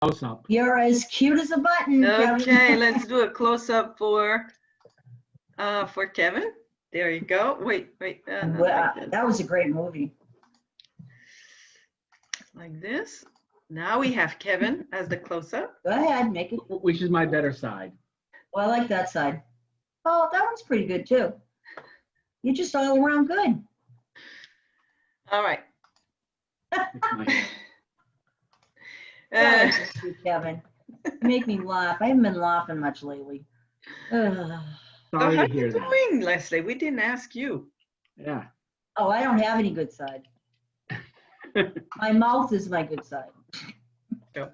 close up. You're as cute as a button, Kevin. Okay, let's do a close-up for Kevin. There you go. Wait. Not Well, like this. that was a great movie. Like this. Now we have Kevin as the close-up. Go ahead, make it. Which is my better side? Well, I like that side. Oh, that one's pretty good too. You're just all around good. All right. It's my- Uh, Thank you, Kevin. You make me laugh. I haven't been laughing much lately. Ugh. so Sorry how to hear you that. doing, Leslie? We didn't ask you. Yeah. Oh, I don't have any good side. My mouth is my good side. Go.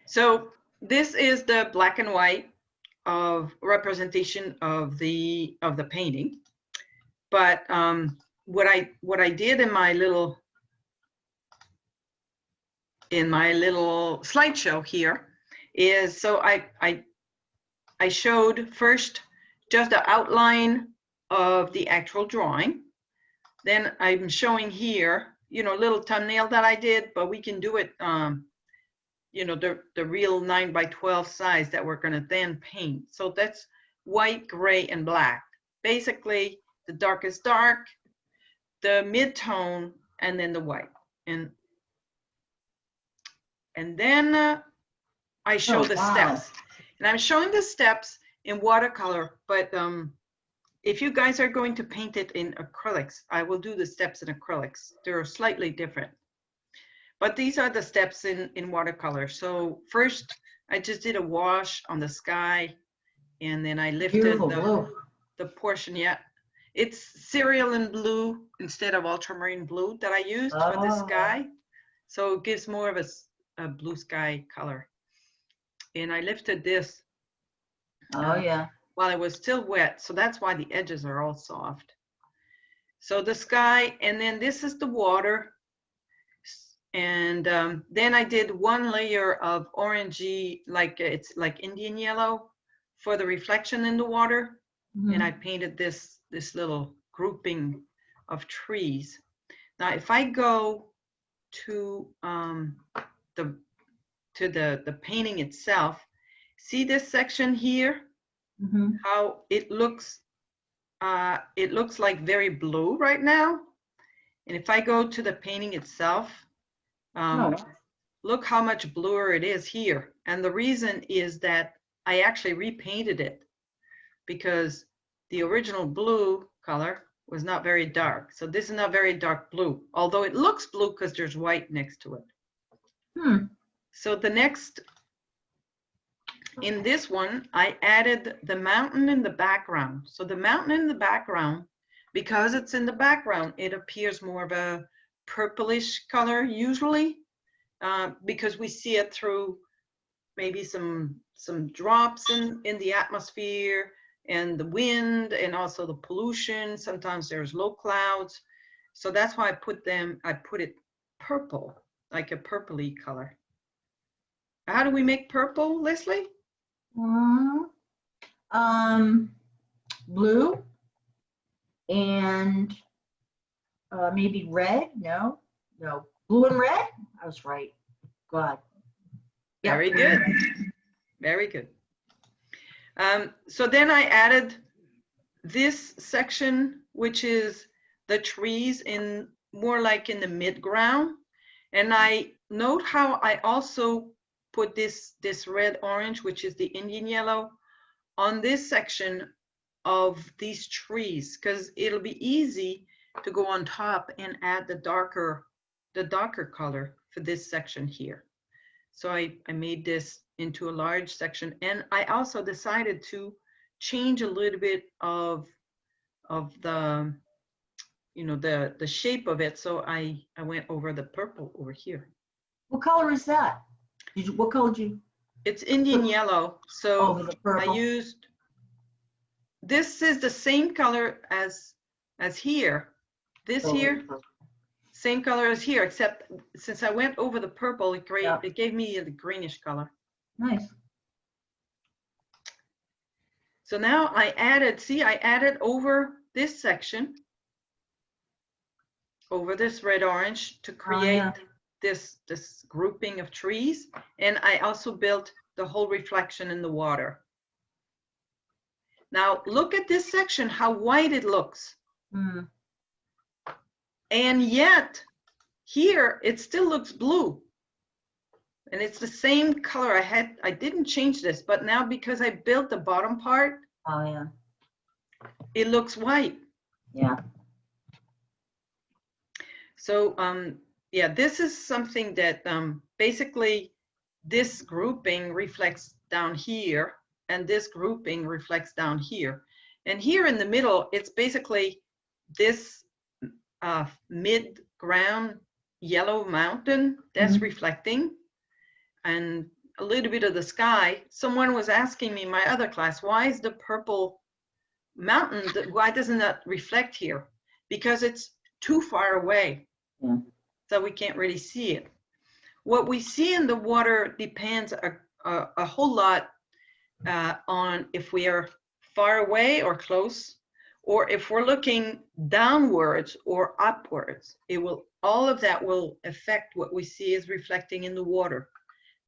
So this is the black and white of representation of the painting. But what I did in my little slideshow here is, so I showed first just the outline of the actual drawing. Then I'm showing here, little thumbnail that I did, but we can do it, the real 9x12 size that we're gonna then paint. So that's white, gray, and black. Basically, the darkest dark, the mid-tone, and then the white. And then I show the steps. And I'm showing the steps in watercolor, but if you guys are going to paint it in acrylics, I will do the steps in acrylics. They're slightly different. But these are the steps in watercolor. So first, I just did a wash on the sky, and then I lifted the portion. Yeah, it's cerulean blue instead of ultramarine blue that I used for the sky. So it gives more of a blue sky color. And I lifted this. Oh, yeah. While it was still wet, so that's why the edges are all soft. So the sky, and then this is the water. And then I did one layer of orangey, it's like Indian yellow for the reflection in the water. Mhm. And I painted this little grouping of trees. Now, if I go to the painting itself, see this section here? Mhm. How it looks like very blue right now. And if I go to the painting itself, look how much bluer it is here. And the reason is that I actually repainted it because the original blue color was not very dark. So this is not very dark blue, although it looks blue because there's white next to it. So the next, in this one, I added the mountain in the background. So the mountain in the background, because it's in the background, it appears more of a purplish color usually, because we see it through maybe some drops in the atmosphere and the wind and also the pollution. Sometimes there's low clouds. So that's why I put it purple, like a purpley color. How do we make purple, Leslie? Blue and maybe red. No, blue and red. I was right. God. Yep. Very good. Very good. So then I added this section, which is the trees in more like in the mid-ground. And I note how I also put this red orange, which is the Indian yellow, on this section of these trees, because it'll be easy to go on top and add the darker color for this section here. So I made this into a large section, and I also decided to change a little bit of the the shape of it. So I went over the purple over here. What color is that? What color did you? It's Indian yellow. So Over the purple. I used, this is the same color as here. This Over the here, purple. same color as here, except since I went over the purple, it gave me the greenish color. Nice. So now I added over this section. over this red orange to create yeah. this grouping of trees. And I also built the whole reflection in the water. Now look at this section, how white it looks. Mm. And yet here it still looks blue. And it's the same color I didn't change this, but now because I built the bottom part, Oh, yeah. it looks white. Yeah. So yeah, this is something that basically this grouping reflects down here and this grouping reflects down here. And here in the middle, it's basically this mid-ground yellow mountain that's reflecting, and a little bit of the sky. Someone was asking me in my other class, why is the purple mountain, why doesn't that reflect here? Because it's too far away. Yeah. So we can't really see it. What we see in the water depends a whole lot on if we are far away or close, or if we're looking downwards or upwards. All of that will affect what we see as reflecting in the water.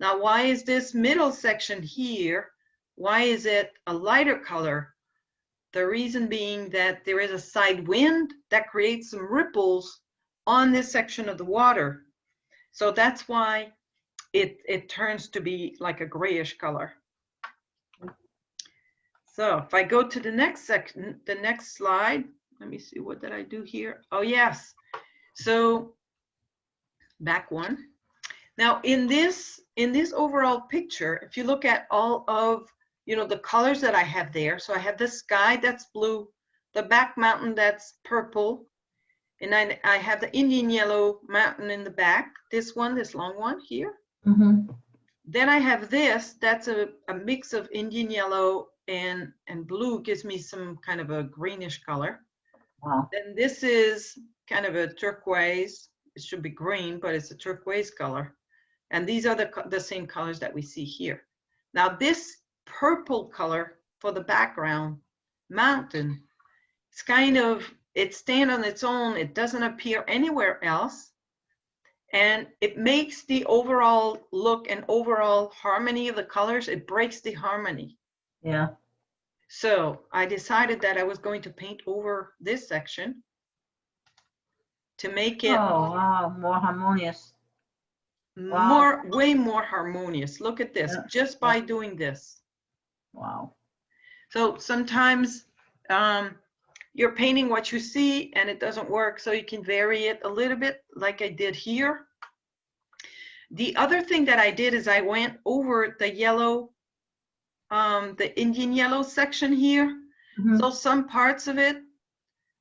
Now, why is this middle section here, why is it a lighter color? The reason being that there is a side wind that creates some ripples on this section of the water. So that's why it turns to be like a grayish color. So if I go to the next section, the next slide, let me see, what did I do here? Oh, yes. So back one. Now in this overall picture, if you look at all of, the colors that I have there, so I have the sky that's blue, the back mountain that's purple, and I have the Indian yellow mountain in the back, this long one here. Mm-hmm. Then I have this, that's a mix of Indian yellow and blue, gives me some kind of a greenish color. Wow. Then this is kind of a turquoise. It should be green, but it's a turquoise color. And these are the same colors that we see here. Now this purple color for the background mountain, it's kind of, it stands on its own. It doesn't appear anywhere else. And it makes the overall look and overall harmony of the colors, it breaks the harmony. Yeah. So I decided that I was going to paint over this section to make it wow, more harmonious. Wow. way more harmonious. Look at this, just by doing this. Wow. So sometimes you're painting what you see and it doesn't work, so you can vary it a little bit like I did here. The other thing that I did is I went over the yellow, the Indian yellow section here. Mm-hmm. So some parts of it,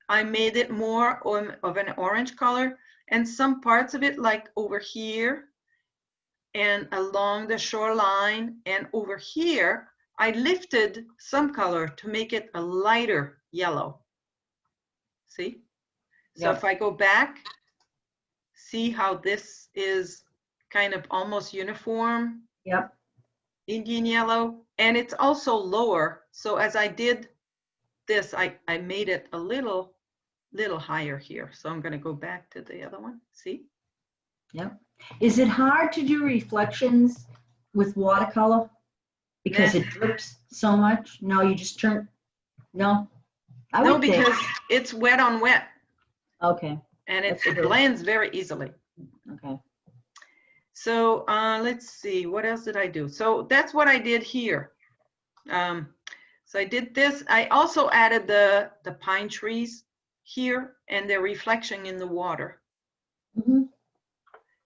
I made it more of an orange color, and some parts of it, like over here and along the shoreline and over here, I lifted some color to make it a lighter yellow. See? So Yep. if I go back, see how this is kind of almost uniform? Yep. Indian yellow, and it's also lower. So as I did this, I made it a little higher here. So I'm going to go back to the other one. See? Yep. Is it hard to do reflections with watercolor because it drips so much? No, you just turn. No. No, because it's wet on wet. Okay. And it That's true. blends very easily. Okay. So let's see, what else did I do? So that's what I did here. So I did this. I also added the pine trees here and their reflection in the water. Mm-hmm.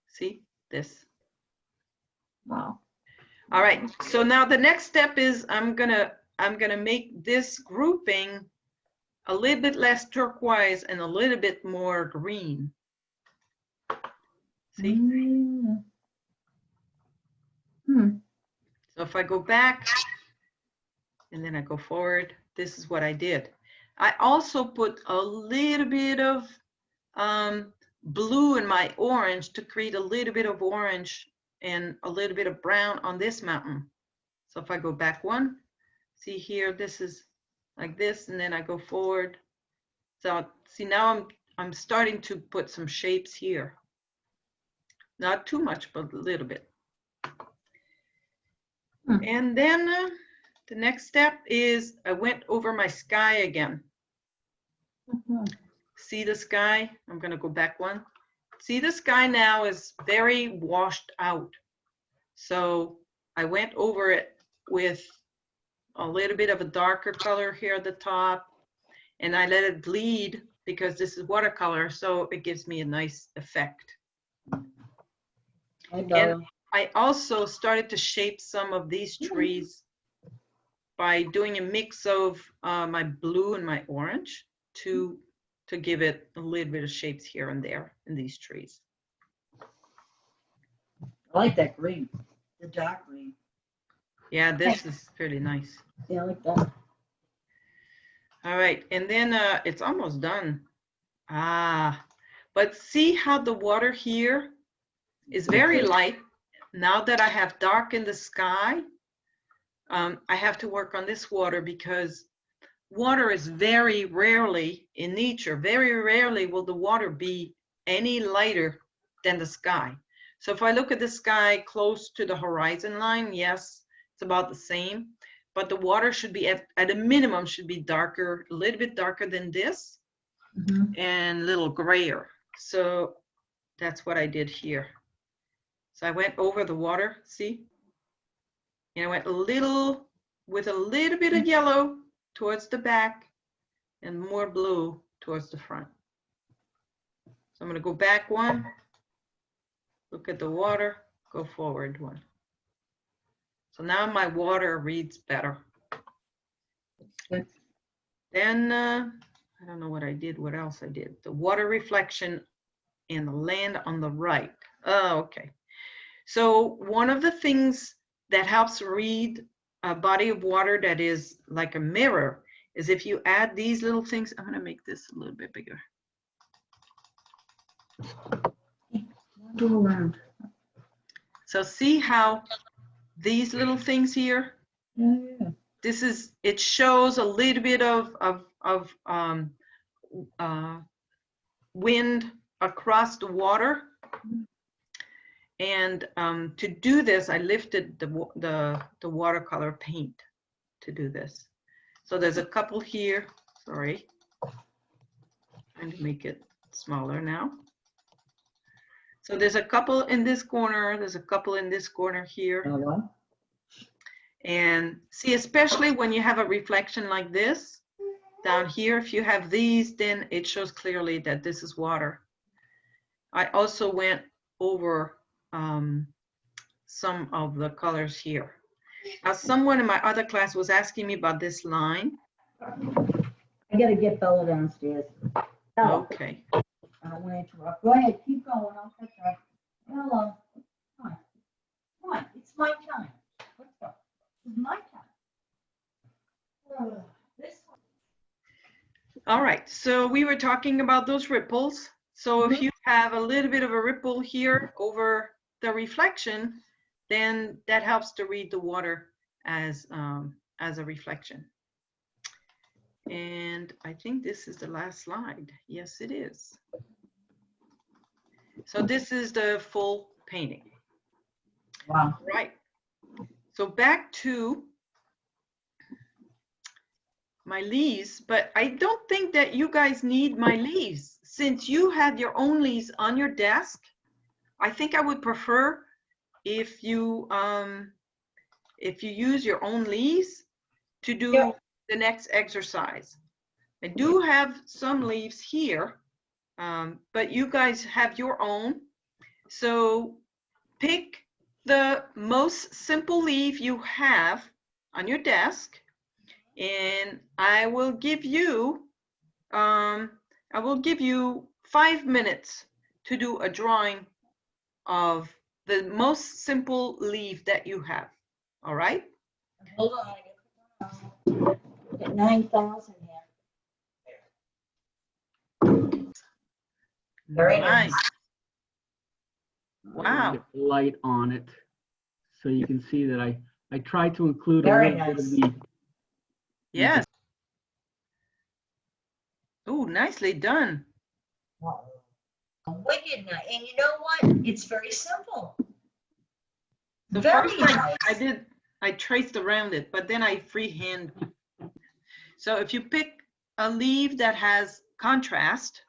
See this? Wow. All right. So now the next step is I'm gonna make this grouping a little bit less turquoise and a little bit more green. See? Mm-hmm. Hmm. So if I go back and then I go forward, this is what I did. I also put a little bit of blue in my orange to create a little bit of orange and a little bit of brown on this mountain. So if I go back one, see here, this is like this, and then I go forward. So see, now I'm starting to put some shapes here. Not too much, but a little bit. Hmm. And then the next step is I went over my sky again. Mhm. See the sky? I'm gonna go back one. See, the sky now is very washed out. So I went over it with a little bit of a darker color here at the top, and I let it bleed because this is watercolor, so it gives me a nice effect. Hi, And Bella. I also started to shape some of these trees by doing a mix of my blue and my orange to give it a little bit of shapes here and there in these trees. I like that green, the dark green. Yeah, this is pretty nice. Yeah, I like that. All right, and then it's almost done. But see how the water here is very light. Now that I have dark in the sky, I have to work on this water because water is very rarely in nature, very rarely will the water be any lighter than the sky. So if I look at the sky close to the horizon line, yes, it's about the same, but the water should be at a minimum should be darker, a little bit darker than this Mhm. and a little grayer. So that's what I did here. So I went over the water, see? And I went with a little bit of yellow towards the back and more blue towards the front. So I'm gonna go back one, look at the water, go forward one. So now my water reads better. Good. Then, I don't know what I did, what else I did. The water reflection and the land on the right. Oh, okay. So one of the things that helps read a body of water that is like a mirror is if you add these little things. I'm gonna make this a little bit bigger. Go around. So see how these little things here, Yeah. this is, it shows a little bit of wind across the water. And to do this, I lifted the watercolor paint to do this. So there's a couple here, sorry. Trying to make it smaller now. So there's a couple in this corner, there's a couple in this corner here. Bella. And see, especially when you have a reflection like this, down here, if you have these, then it shows clearly that this is water. I also went over some of the colors here. Now, someone in my other class was asking me about this line. I gotta get Bella downstairs. Bella, Okay. I don't want to interrupt. Go ahead, keep going. I'll catch up. Bella, come on. Come on, it's my time. Let's go. It's my time. This one. All right. So we were talking about those ripples. So if you have a little bit of a ripple here over the reflection, then that helps to read the water as a reflection. And I think this is the last slide. Yes, it is. So this is the full painting. Wow. Right. So back to my leaves, but I don't think that you guys need my leaves. Since you had your own leaves on your desk, I think I would prefer if you use your own leaves to do the next exercise. I do have some leaves here, but you guys have your own. So pick the most simple leaf you have on your desk, and I will give you 5 minutes to do a drawing of the most simple leaf that you have. All right? Hold on. Get 9,000 here. Very nice. Wow. Get the light on it, so you can see that I tried to include Very a little bit of nice. the. Yes. Oh, nicely done. Wicked nice. And you know what? It's very simple. So Very first nice. I traced around it, but then I freehand. So if you pick a leaf that has contrast,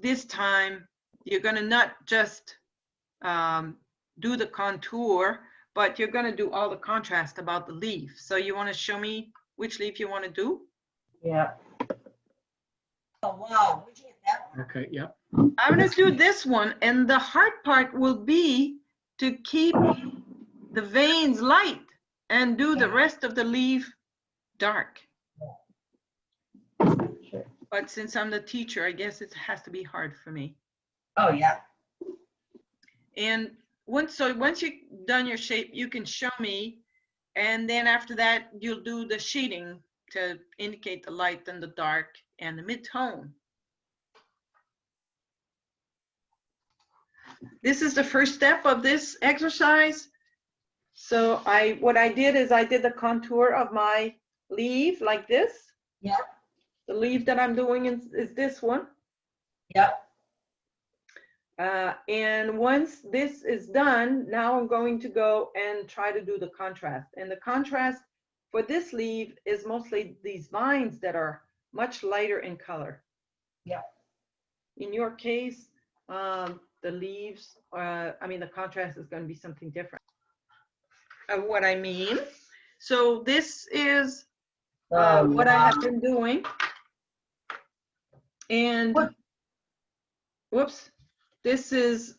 this time you're going to not just do the contour, but you're going to do all the contrast about the leaf. So you want to show me which leaf you want to do? Yeah. Oh, wow. Where'd you get that one? Okay, yep. I'm going to do this one, and the hard part will be to keep the veins light and do the rest of the leaf dark. Sure. But since I'm the teacher, I guess it has to be hard for me. Oh, yeah. And once you've done your shape, you can show me, and then after that, you'll do the shading to indicate the light and the dark and the mid-tone. This is the first step of this exercise. So what I did is I did the contour of my leaf like this. Yep. The leaf that I'm doing is this one. Yep. And once this is done, now I'm going to go and try to do the contrast. And the contrast for this leaf is mostly these vines that are much lighter in color. Yep. In your case, the leaves, the contrast is going to be something different. What I mean. So this is what I have been doing. And whoops, this is.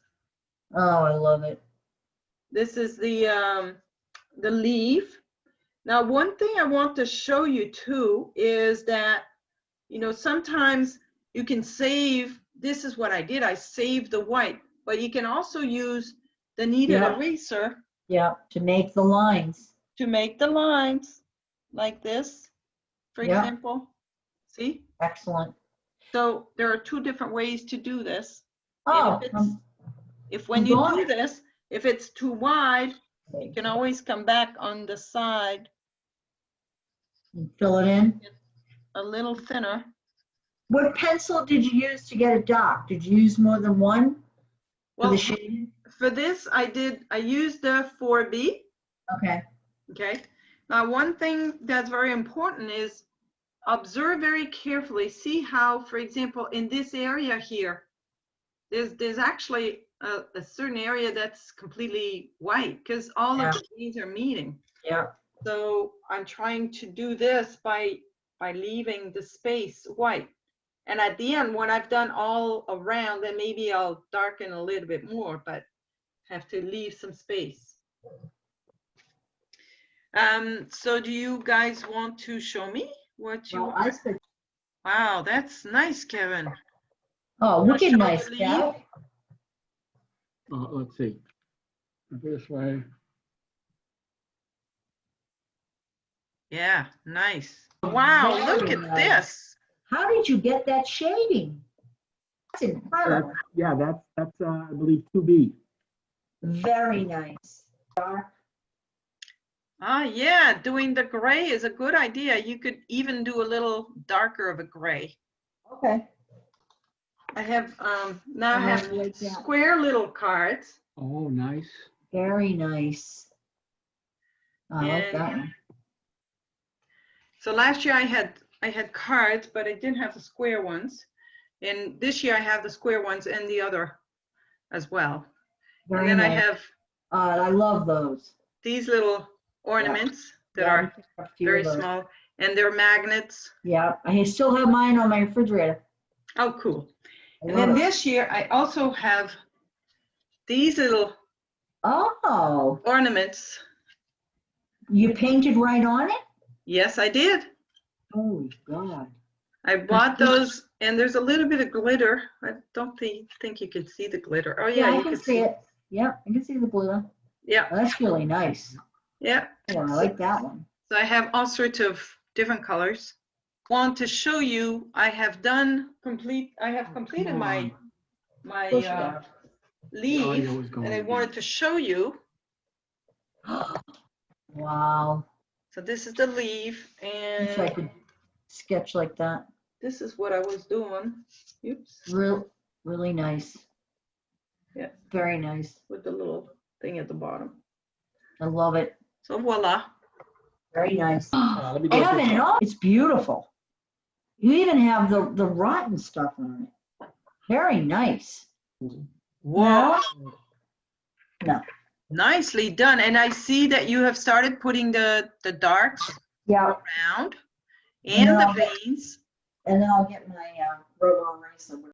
Oh, I love it. This is the leaf. Now, one thing I want to show you too is that, you know, sometimes you can save, this is what I did, I saved the white, but you can also use the kneaded eraser. Yeah, to make the lines. To make the lines like this, for example. See? Excellent. So there are two different ways to do this. Oh, if when you do this, if it's too wide, you can always come back on the side. And fill it in. A little thinner. What pencil did you use to get it dark? Did you use more than one? Well, for the shading? For this, I used the 4B. Okay. Okay. Now, one thing that's very important is observe very carefully. See how, for example, in this area here, there's actually a certain area that's completely white because all of these are meeting. Yeah. So I'm trying to do this by leaving the space white. And at the end, when I've done all around, then maybe I'll darken a little bit more, but have to leave some space. So do you guys want to show me what you want? Wow, that's nice, Kevin. Oh, wicked nice, Kev. Let's see. This way. Yeah, nice. Wow, look at this. How did you get that shading? That's incredible. Yeah, that's I believe 2B. Very nice. Dark. Yeah, doing the gray is a good idea. You could even do a little darker of a gray. Okay. I have now I have like square little cards. Oh, nice. Very nice. I like that one. So last year I had cards, but I didn't have the square ones. And this year I have the square ones and the other as well. Very and then nice. I have I love those. These little ornaments that are very small, and they're magnets. Yeah, I still have mine on my refrigerator. Oh, cool. And then this year I also have these little ornaments. You painted right on it? Yes, I did. Oh, God. I bought those, and there's a little bit of glitter. I don't think you can see the glitter. Oh, yeah, you can see it. Yeah, I can see the glitter. Yeah. Oh, that's really nice. Yeah. Yeah, I like that one. So I have all sorts of different colors. Want to show you, I have completed my leaf, and I wanted to show you. Wow. So this is the leaf, and if I could sketch like that. this is what I was doing. Oops, Really nice. Yeah. Very nice. with the little thing at the bottom. I love it. So voila. Very nice. Let me go with Evan, this. it's beautiful. You even have the rotten stuff on it. Very nice. Whoa. No. Nicely done. And I see that you have started putting the darks Yeah, around and No. the veins. and then I'll get my robo eraser with